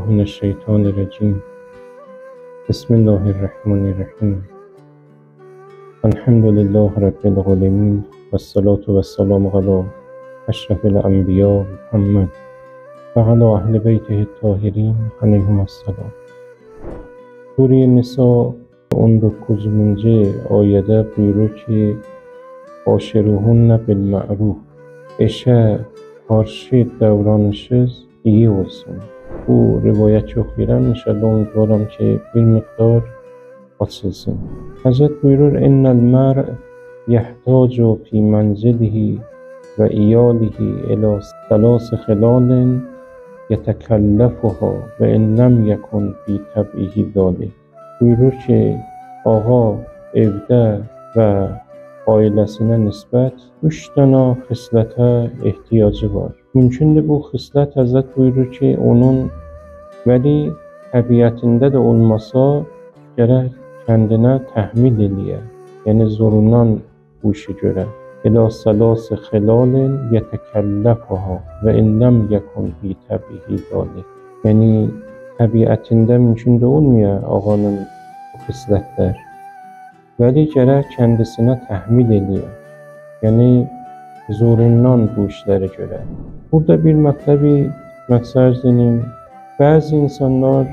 من الشیطان الرجیم. بسم الله الرحمن الرحیم. الحمد لله رب العالمین و الصلاة و السلام علی اشرف الانبیاء محمد و علی اهل بیته الطاهرین علیهم السلام. Sure Nisa 19. ayədə buyurur ki, Aşiruhunna bil ma'ruf. Eşə karşı davranışınız iyi olsun. Bu rivayət oxuyuram, inşallah umuduram ki, bir miqdar açılsın. Həzrət buyurur, İnnəl mər yəhtacu fi mənzilihi və iyalihi ilə səlas xilalin yətəkəlləfuha və innəm yəkun fi təbihi zalik. Buyurur ki, ağa evdə və ailəsinə nisbət 3 dənə xislətə ehtiyacı var. Mümkündür bu xislət Həzrət buyurur ki, onun vəli təbiətində də olmasa gərək kəndinə təhmil eləyə, yəni zorundan bu işi görə. İlə səlas xilalin yətəkəlləfuha və innəm yəkun fi təbihi zalik. Yəni təbiətində mümkün də olmaya ağanın bu xislətlər. Vəli gərək kəndisinə təhmil eləyə, yəni zorundan bu işlərə görə. Burada bir məqsəd edeyim. Bəzi insanlar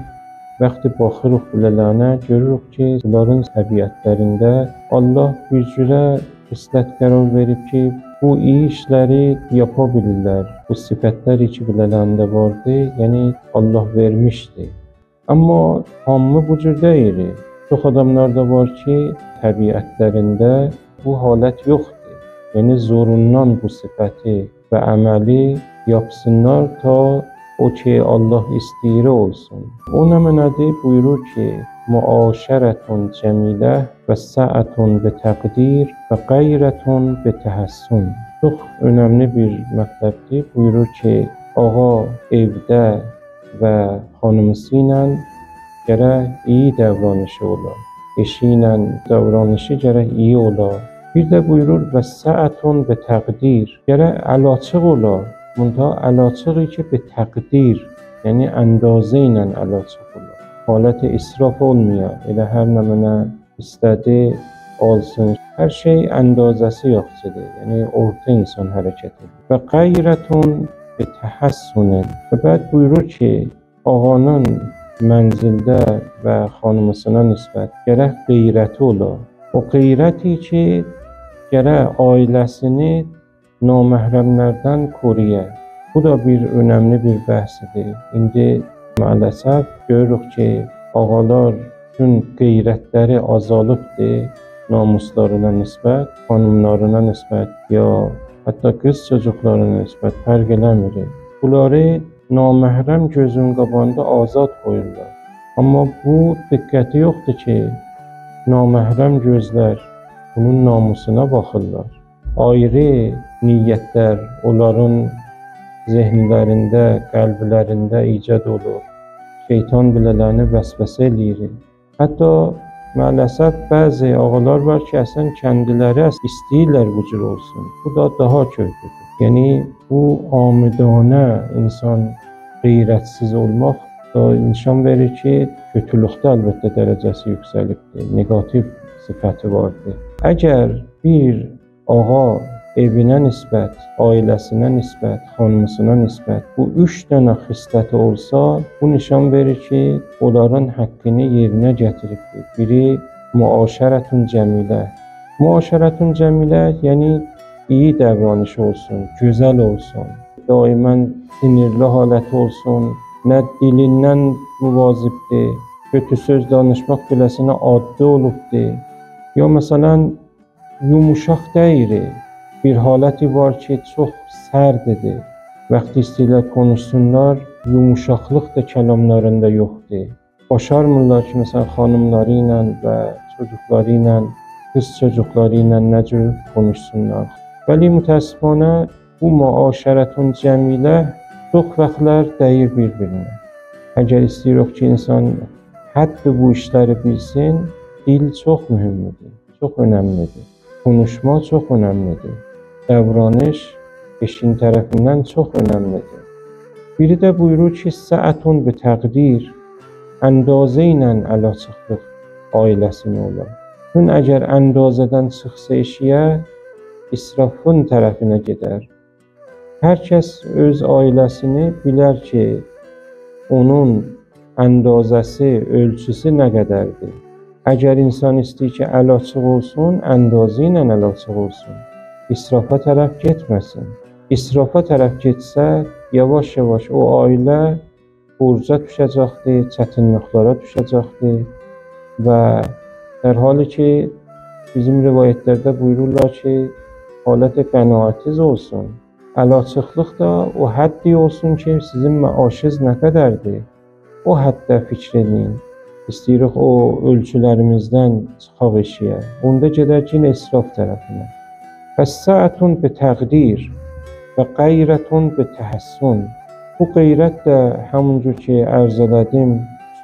vaxtı baxırıq bilələrə, görürük ki, bunların təbiətlərində Allah bir cürə xislət qərar verib ki, bu iyi işləri yapa bilirlər. Bu sifətlər ki, bilələrində vardı, yəni Allah vermişdi. Amma hamı bu cür deyil. Çox adamlar da var ki, təbiətlərində bu halət yoxdur. Yəni zorundan bu sifəti və əməli yapsınlar ta o ki Allah istəyir olsun. O nə mənədir? Buyurur ki, muaşərətun cəmilə və səətun bi təqdir və qeyrətun bi təhəssün. Çox önəmli bir mətləbdir. Buyurur ki, ağa evdə və xanımısı ilə gərək iyi davranışı ola. Eşi ilə davranışı gərək iyi ola. Bir də buyurur və səətun bi təqdir. Gərək əlaçıq ola. Bunda əlaçığı ki, bi təqdir. Yəni əndazə ilə əlaçıq ola. Haləti israf olmaya. Elə hər nə mənə istədi, alsın. Hər şey əndazəsi yaxşıdır. Yəni orta insan hərəkət edir. Və qeyrətun bi təhəssünin. Və bəd buyurur ki, ağanın mənzildə və xanımısına nisbət gərək qeyrəti ola. O qeyrəti ki, gərək ailəsini naməhrəmlərdən koruya. Bu da bir önəmli bir bəhsidir. İndi maalesef görürük ki, ağalar üçün qeyrətləri azalıbdır, namuslarına nisbət, xanımlarına nisbət, ya hətta qız çocuklarına nisbət fərq eləmir. Bunları naməhrəm gözün qabağında azad qoyurlar. Amma bu diqqəti yoxdur ki, naməhrəm gözlər bunun namusuna baxırlar. Ayrı niyyətlər onların zehnlərində, qəlblərində icad olur. Şeytan bilələrini vəsvəsə eləyir. Hətta maalesef bəzi ağalar var ki, əsən kendiləri istəyirlər bu cür olsun. Bu da daha kötüdür. Yəni bu amidanə insan qeyrətsiz olmaq da nişan verir ki, kötülükdə əlbəttə dərəcəsi yüksəlibdir, negativ sifəti vardır. Əgər bir ağa evinə nisbət, ailəsinə nisbət, xanımısına nisbət bu 3 dənə xisləti olsa, bu nişan verir ki, onların haqqını yerinə gətiribdir. Biri muaşərətun cəmilə. Muaşərətun cəmilə yəni iyi davranış olsun, gözəl olsun, daimən sinirli haləti olsun, nə dilindən müvazibdir, kötü söz danışmaq biləsinə addı olubdur. Ya məsələn, yumuşaq deyil. Bir haləti var ki, çox sərdidir. Vaxtı istəyirlər konuşsunlar, yumuşaqlıq da kəlamlarında yoxdur. Başarmırlar ki, məsələn, xanımları ilə və çocukları ilə, qız çocukları ilə nə cür konuşsunlar. Vəli mütəəssifanə bu muaşərətun cəmilə çox vaxtlar dəyir bir-birinə. Əgər istəyirik ki, insan hətta bu işləri bilsin, dil çox mühümdür, çox önəmlidir. Konuşma çox önəmlidir. Davranış eşin tərəfindən çox önəmlidir. Biri də buyurur ki, səətun bi təqdir, əndazə ilə əla çıxlıq ailəsini olar. Çünki əgər əndazədən çıxsa eşiyə, israfın tərəfinə gedər. Hər kəs öz ailəsini bilər ki, onun əndazəsi, ölçüsü nə qədərdir. Əgər insan istəyir ki, əlaçıq olsun, əndazı ilə əlaçıq olsun. İsrafa tərəf getməsin. İsrafa tərəf getsə, yavaş-yavaş o ailə borca düşəcəkdir, çətinliklərə düşəcəkdir və در حالی ki bizim rivayətlərdə buyururlar ki, halət qənaətiz olsun. Əlaçıqlıq da o həddi olsun ki, sizin məaşınız nə qədərdir? O həddə fikr edin. İstəyirik o ölçülərimizdən çıxaq eşiyə. Onda gedək yenə israf tərəfinə. Fəssəətun bi təqdir və qeyrətun bi təhəssün. Bu qeyrət də həmuncur ki ərz elədim,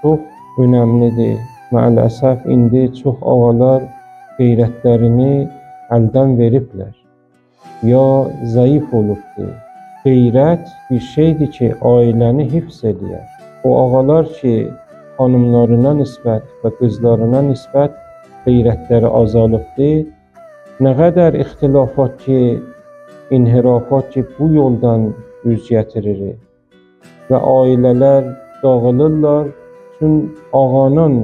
çox önəmlidir. Maalesef indi çox ağalar qeyrətlərini əldən veriblər. Ya zəif olubdur. Qeyrət bir şeydir ki, ailəni hifz edir. O ağalar ki, xanımlarına nisbət və qızlarına nisbət qeyrətləri azalıbdır, nə qədər ixtilafat ki, inhirafat ki, bu yoldan üz gətirir və ailələr dağılırlar. Çünki ağanın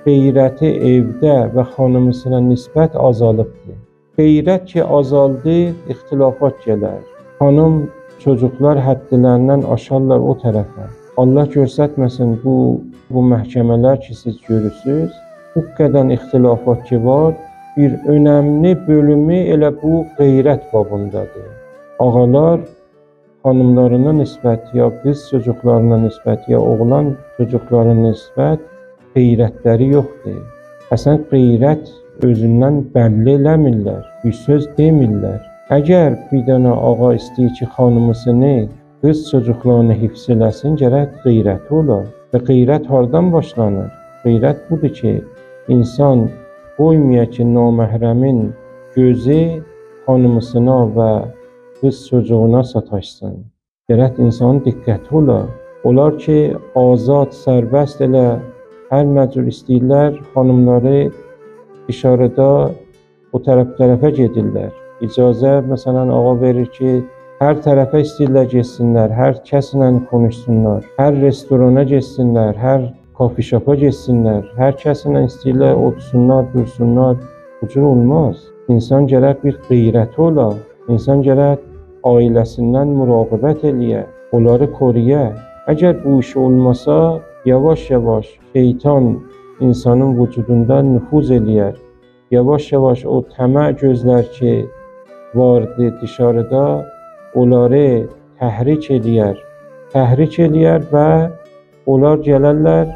qeyrəti evdə və xanımısına nisbət azalıbdır. Qeyrət ki azaldı, ixtilafat gələr. Xanım, çocuklar həddilərindən aşarlar o tərəfə. Allah göstərməsin bu məhkəmələr ki siz görürsünüz, bu qədər ixtilafat ki var, bir önəmli bölümü elə bu qeyrət babındadır. Ağalar xanımlarına nisbət ya qız çocuklarına nisbət ya oğlan çocuklarına nisbət qeyrətləri yoxdur. Əsən qeyrət özündən bəlli eləmirlər, bir söz demirlər. Əgər bir dənə ağa istəyir ki, xanımısını, qız çocuklarını hifz eləsin, gərək qeyrəti olar. Və qeyrət hardan başlanır? Qeyrət budur ki, insan qoymaya ki, naməhrəmin gözü xanımısına və qız çocuğuna sataşsın. Gərək insanın diqqəti olar. Olar ki, azad, sərbəst elə hər məcbur istəyirlər, xanımları dışarıda o tərəfə gedirlər. İcazə məsələn ağa verir ki, hər tərəfə istəyirlər getsinlər, hər kəslə konuşsunlar, hər restorana getsinlər, hər kafişapa getsinlər, hər kəslə istəyirlər otursunlar, dursunlar. Bu cür olmaz. İnsan gərək bir qeyrəti ola, insan gərək ailəsindən müraqibət eləyə, onları koruya. Əgər bu iş olmasa, yavaş-yavaş şeytan insanın vücudunda nüfuz eləyər. Yavaş-yavaş o təmə gözlər ki vardı dışarıda, onları təhrik eləyər və onlar gələrlər,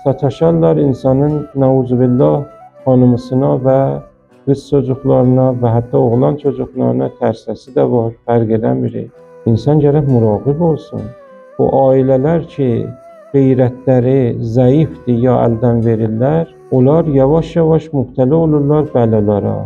sataşarlar insanın nəuzubillah xanımısına və qız çocuklarına və hətta oğlan çocuklarına tərsəsi də var, fərq eləmir. İnsan gərək müraqib olsun. Bu ailələr ki qeyrətləri zəifdir ya əldən verirlər, onlar yavaş-yavaş mübtəla olurlar bəlalara,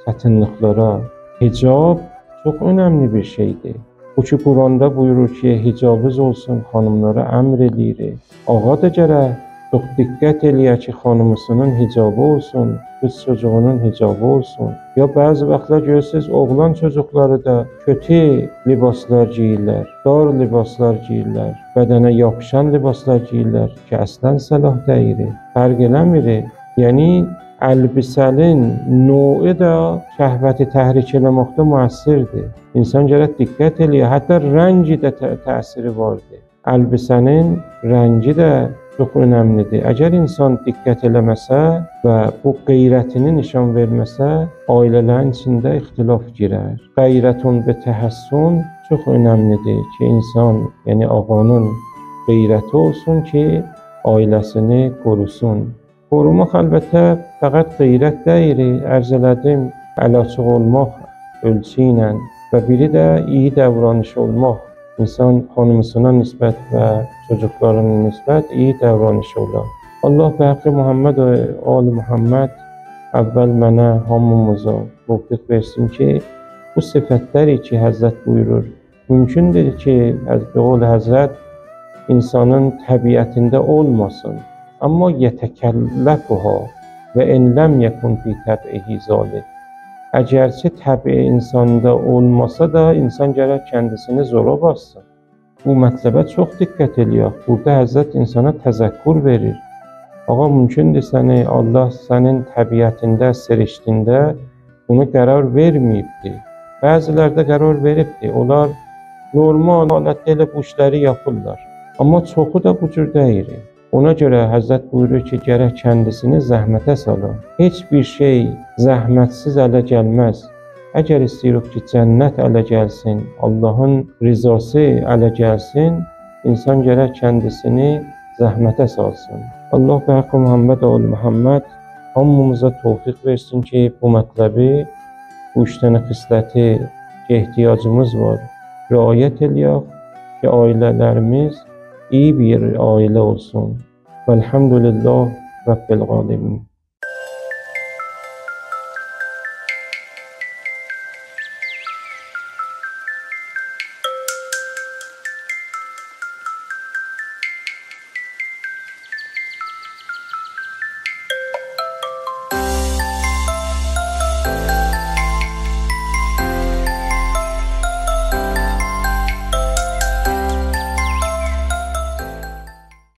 çətinliklərə. Hicab çox önəmli bir şeydir. Bu ki Quranda buyurur ki, hicabınız olsun, xanımlara əmr edir. Ağa da gərək çox diqqət eləyə ki, xanımısının hicabı olsun, qız çocuğunun hicabı olsun. Ya bəzi vaxtlar görürsünüz, oğlan çocukları da kötü libaslar giyirlər, dar libaslar giyirlər, bədənə yapışan libaslar giyirlər ki, əslən səlah deyir, fərq eləmir. Yəni, əlbisənin növü də şəhvəti təhrik eləməkdə müəssirdir. İnsan gərək diqqət eləyə, hətta rəngi də təsiri vardır. Əlbisənin rəngi də çox önəmlidir. Əgər insan diqqət eləməsə və bu qeyrətini nişan verməsə, ailələrin içində ixtilaf girər. Qeyrətun və təhəssün çox önəmlidir ki, insan, yəni ağanın qeyrəti olsun ki, ailəsini qorusun. Qorumaq əlbəttə fəqət qeyrət deyil, ərz elədim, əlaçıq olmaq ölçü ilə və biri də iyi davranış olmaq. İnsan xanımısına nisbət və çocuklarına nisbət iyi davranışı olar. Allah və həqqi Muhammed və Ali Muhammed əvvəl mənə hamımıza tövfiq versin ki, bu sifətləri ki, Həzrət buyurur, Mümkündür ki, be qol Həzrət, insanın təbiətində olmasın. Amma yetəkəlləfuha və in ləm yekun fi təb'ihi zalik. Əgərçi təbii insanda olmasa da, insan gərək kəndisini zora bassın. Bu mətləbə çox diqqət eləyək. Burada Həzrət insana təzəkkür verir. Ağa, mümkündür səni Allah sənin təbiətində, sirişdində bunu qərar verməyibdir. Bəzilərdə qərar veribdir. Onlar normal halətdə elə bu işləri yapırlar. Amma çoxu da bu cür deyir. Ona görə Həzrət buyurur ki, gərək kəndisini zəhmətə salın. Heç bir şey zəhmətsiz ələ gəlməz. Əgər istəyirik ki, cənnət ələ gəlsin, Allahın rizası ələ gəlsin, insan gərək kəndisini zəhmətə salsın. Allah və haqqı Muhammed oğlu Muhammed hamımıza tövfiq versin ki, bu mətləbi, bu 3 dənə xisləti ki, ehtiyacımız var, riayət eləyək ki, ailələrimiz iyi bir ailə olsun. Vəlhamdülillah Rabbil alemin.